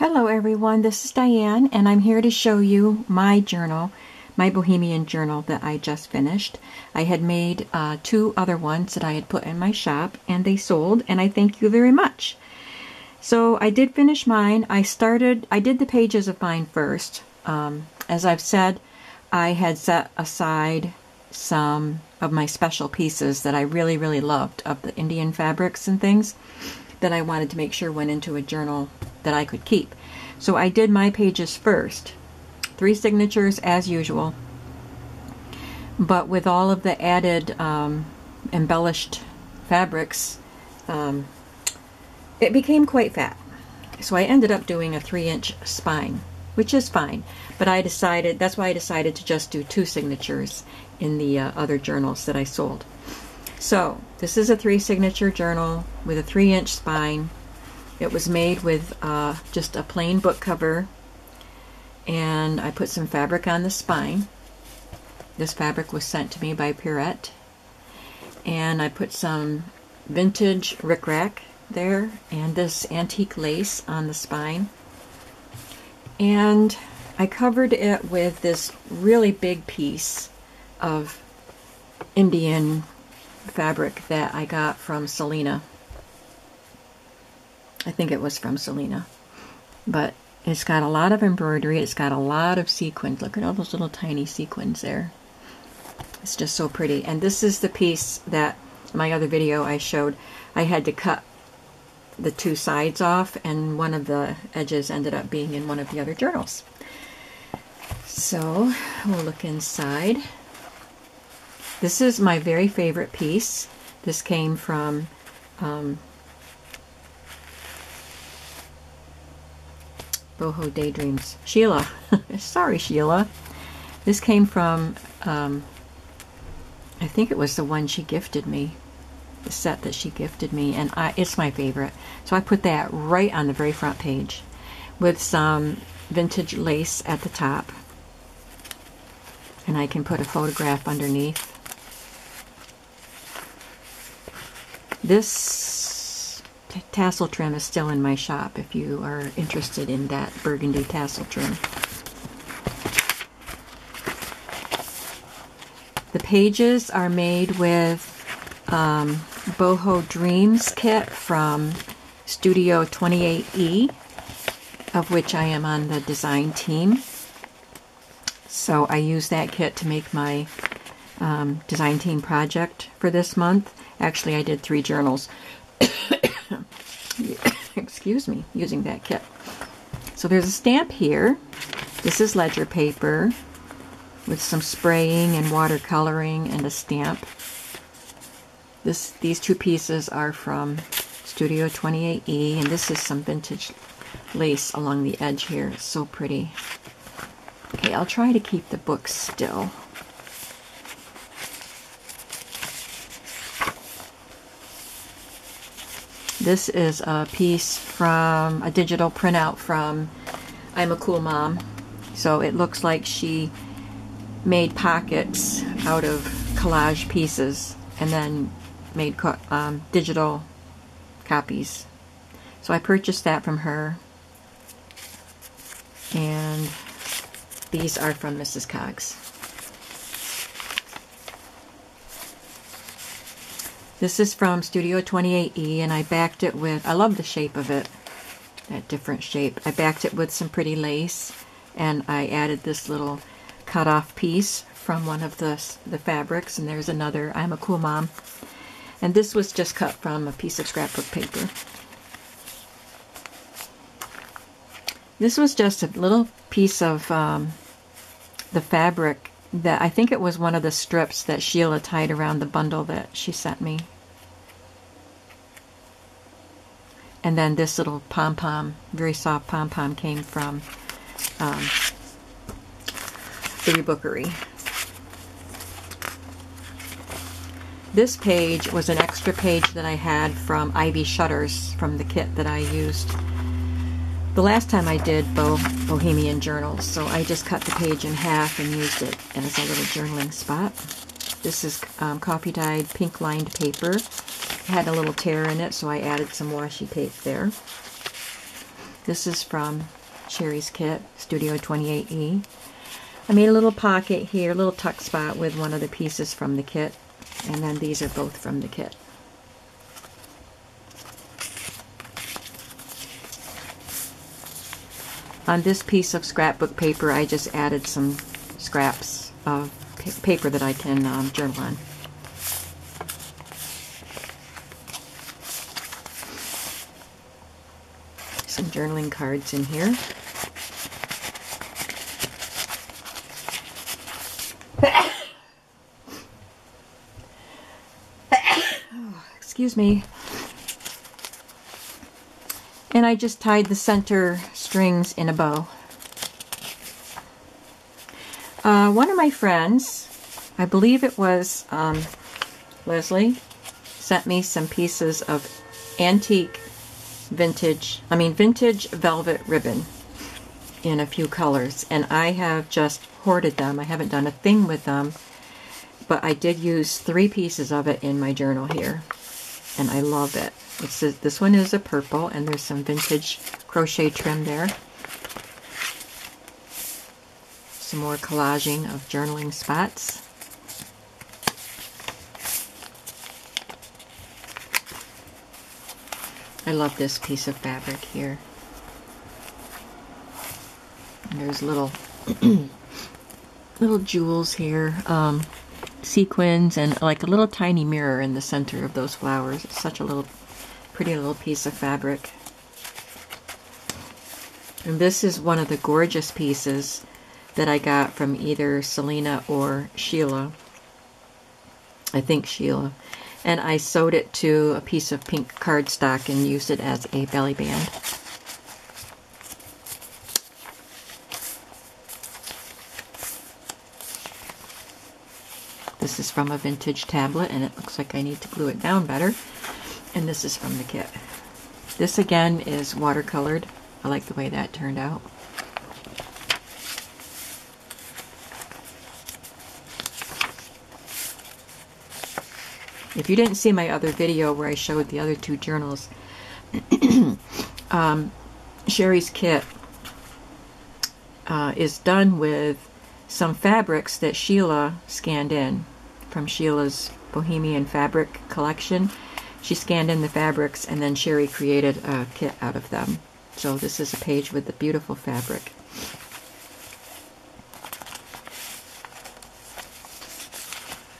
Hello everyone, this is Diane and I'm here to show you my journal, my Bohemian journal that I just finished. I had made two other ones that I had put in my shop and they sold, and I thank you very much. So I did finish mine. I did the pages of mine first. As I've said, I had set aside some of my special pieces that I really loved of the Indian fabrics and things that I wanted to make sure went into a journal that I could keep. So I did my pages first. 3 signatures as usual, but with all of the added embellished fabrics, it became quite fat. So I ended up doing a 3-inch spine, which is fine, but that's why I decided to just do 2 signatures in the other journals that I sold. So this is a 3-signature journal with a 3-inch spine. It was made with just a plain book cover, and I put some fabric on the spine. This fabric was sent to me by Pierrette, and I put some vintage rickrack there and this antique lace on the spine, and I covered it with this really big piece of Indian fabric that I got from Selena. I think it was from Selena, but it's got a lot of embroidery. It's got a lot of sequins. Look at all those little tiny sequins there. It's just so pretty. And this is the piece that in my other video I showed. I had to cut the 2 sides off, and one of the edges ended up being in one of the other journals. So we'll look inside. This is my very favorite piece. This came from Boho Daydreams. Sheila. Sorry, Sheila. This came from, I think it was the one she gifted me. The set that she gifted me, and it's my favorite. So I put that right on the very front page with some vintage lace at the top. And I can put a photograph underneath. This tassel trim is still in my shop if you are interested in that burgundy tassel trim. The pages are made with Boho Dreams kit from Studio 28E, of which I am on the design team. So I used that kit to make my design team project for this month. Actually, I did 3 journals. Excuse me, using that kit. So there's a stamp here. This is ledger paper with some spraying and watercoloring and a stamp. These 2 pieces are from Studio 28E, and this is some vintage lace along the edge here. It's so pretty. Okay, I'll try to keep the book still. This is a piece from a digital printout from I'm a Cool Mom. So it looks like she made pockets out of collage pieces and then made digital copies. So I purchased that from her. And these are from Mrs. Coggs. This is from Studio 28E, and I backed it with, I love the shape of it, that different shape. I backed it with some pretty lace, and I added this little cut-off piece from one of the fabrics, and there's another I'm a Cool Mom. And this was just cut from a piece of scrapbook paper. This was just a little piece of the fabric that I think it was one of the strips that Sheila tied around the bundle that she sent me. And then this little pom-pom, very soft pom-pom, came from the Rebookery. This page was an extra page that I had from Ivy Shutters from the kit that I used the last time I did Bohemian journals. So I just cut the page in half and used it as a little journaling spot. This is coffee dyed pink lined paper. It had a little tear in it, so I added some washi tape there. This is from Sherry's kit, Studio 28E. I made a little pocket here, a little tuck spot with one of the pieces from the kit, and then these are both from the kit. On this piece of scrapbook paper, I just added some scraps of paper that I can journal on. Some journaling cards in here. Excuse me. And I just tied the center strings in a bow. One of my friends, I believe it was Leslie, sent me some pieces of antique vintage velvet ribbon in a few colors, and I have just hoarded them. I haven't done a thing with them, but I did use 3 pieces of it in my journal here, and I love it. This one is a purple, and there's some vintage crochet trim there. Some more collaging of journaling spots. I love this piece of fabric here. And there's little little jewels here, sequins, and like a little tiny mirror in the center of those flowers. It's such a little pretty little piece of fabric. And this is one of the gorgeous pieces that I got from either Selena or Sheila. I think Sheila. And I sewed it to a piece of pink cardstock and used it as a belly band. This is from a vintage tablet, and it looks like I need to glue it down better. And this is from the kit. This again is watercolored. I like the way that turned out. If you didn't see my other video where I showed the other 2 journals, Sherry's kit is done with some fabrics that Sheila scanned in from Sheila's Bohemian Fabric collection. She scanned in the fabrics, and then Sherry created a kit out of them. So this is a page with the beautiful fabric.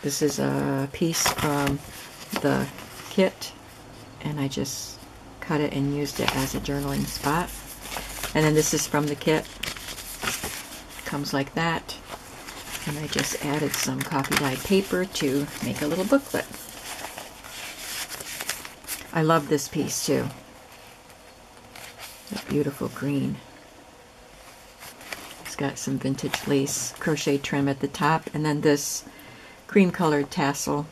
This is a piece from the kit, and I just cut it and used it as a journaling spot. And then this is from the kit. It comes like that. And I just added some coffee dyed paper to make a little booklet. I love this piece too. That beautiful green. It's got some vintage lace crochet trim at the top, and then this cream colored tassel.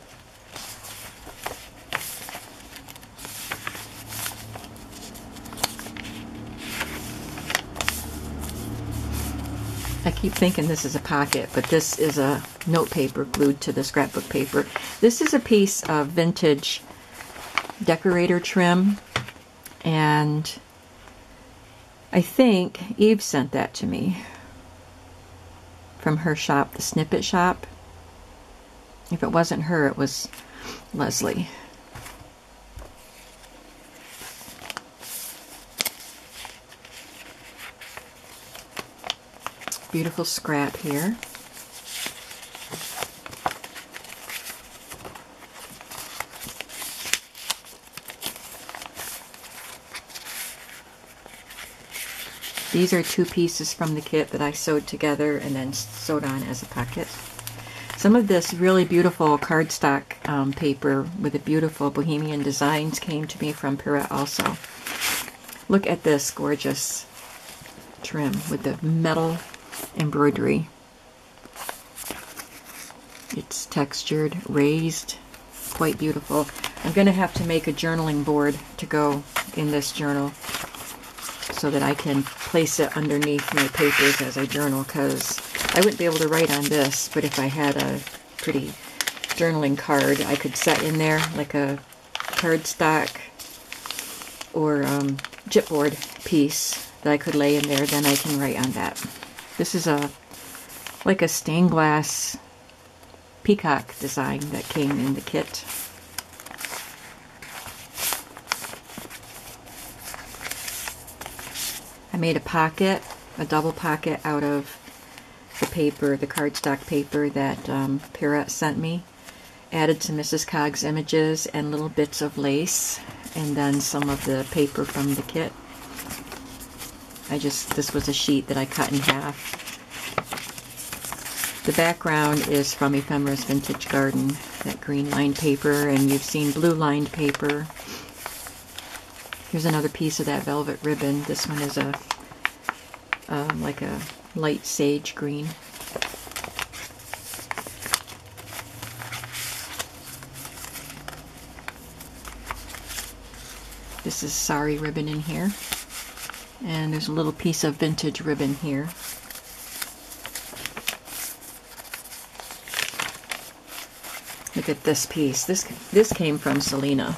I keep thinking this is a pocket, but this is a note paper glued to the scrapbook paper. This is a piece of vintage decorator trim, and I think Eve sent that to me from her shop, the Snippet Shop. If it wasn't her, it was Leslie. Beautiful scrap here. These are 2 pieces from the kit that I sewed together and then sewed on as a pocket. Some of this really beautiful cardstock paper with the beautiful Bohemian designs came to me from Perrette also. Look at this gorgeous trim with the metal embroidery. It's textured, raised, quite beautiful. I'm going to have to make a journaling board to go in this journal so that I can place it underneath my papers as I journal, because I wouldn't be able to write on this, but if I had a pretty journaling card I could set in there, like a cardstock or chipboard piece that I could lay in there, then I can write on that. This is like a stained glass peacock design that came in the kit. I made a pocket, a double pocket out of the paper, the cardstock paper that Pierrette sent me. Added some Mrs. Cog's images and little bits of lace, and then some of the paper from the kit. This was a sheet that I cut in half. The background is from Ephemera's Vintage Garden, that green lined paper, and you've seen blue lined paper. Here's another piece of that velvet ribbon. This one is like a light sage green. This is sari ribbon in here. And there's a little piece of vintage ribbon here. Look at this piece. This came from Selena.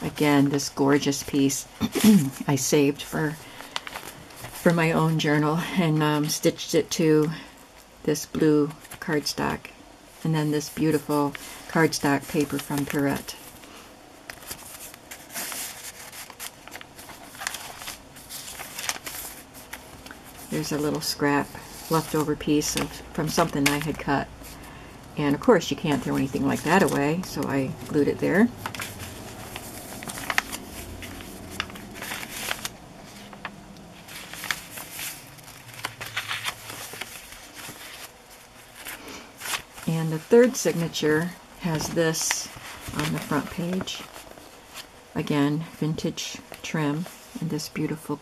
Again, this gorgeous piece I saved for my own journal, and stitched it to this blue cardstock, and then this beautiful cardstock paper from Pierrette. There's a little scrap leftover piece from something I had cut, and of course you can't throw anything like that away, so I glued it there. And the third signature has this on the front page. Again, vintage trim and this beautiful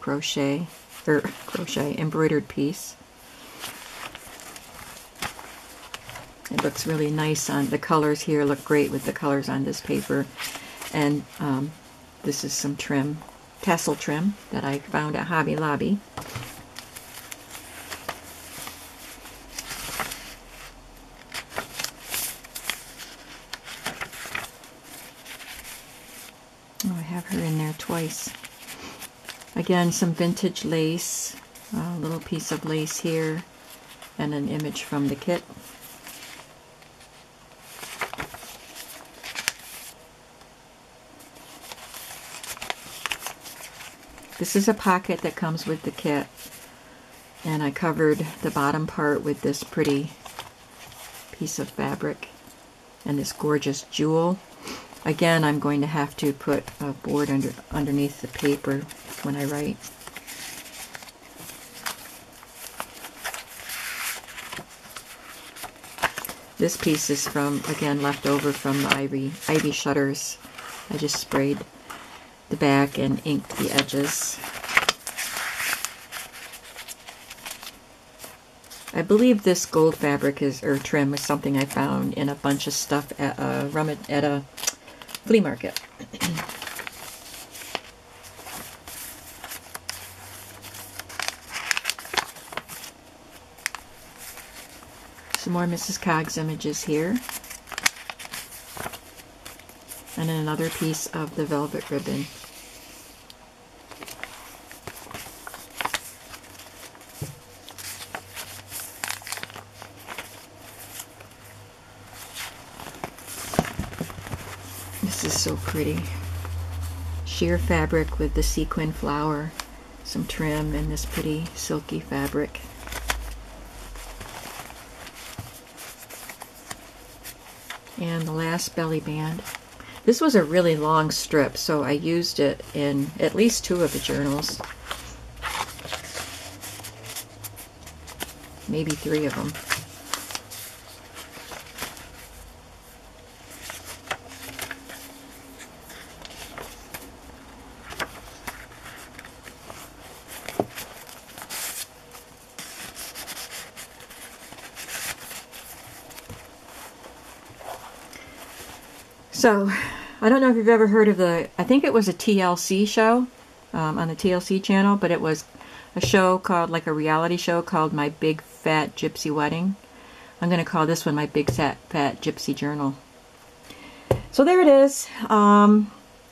embroidered piece. It looks really nice on the colors here. Look great with the colors on this paper. And this is some trim, tassel trim that I found at Hobby Lobby. Oh, I have her in there twice. Again, some vintage lace, a little piece of lace here, and an image from the kit. This is a pocket that comes with the kit, and I covered the bottom part with this pretty piece of fabric and this gorgeous jewel. Again, I'm going to have to put a board underneath the paper when I write. This piece is from, again, left over from the ivy shutters. I just sprayed the back and inked the edges. I believe this gold fabric or trim is something I found in a bunch of stuff at a flea market. Some more Mrs. Cog's images here. And then another piece of the velvet ribbon. This is so pretty. Sheer fabric with the sequin flower, some trim, and this pretty silky fabric. And the last belly band. This was a really long strip, so I used it in at least 2 of the journals. Maybe 3 of them. So, I don't know if you've ever heard of I think it was a TLC show on the TLC channel, but it was a show called, like a reality show called My Big Fat Gypsy Wedding. I'm going to call this one my Big Fat Gypsy Journal. So there it is. I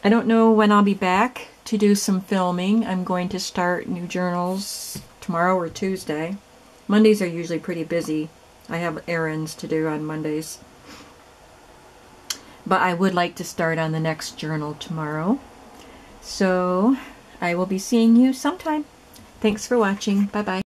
don't know when I'll be back to do some filming. I'm going to start new journals tomorrow or Tuesday. Mondays are usually pretty busy. I have errands to do on Mondays. But I would like to start on the next journal tomorrow. So I will be seeing you sometime. Thanks for watching. Bye-bye.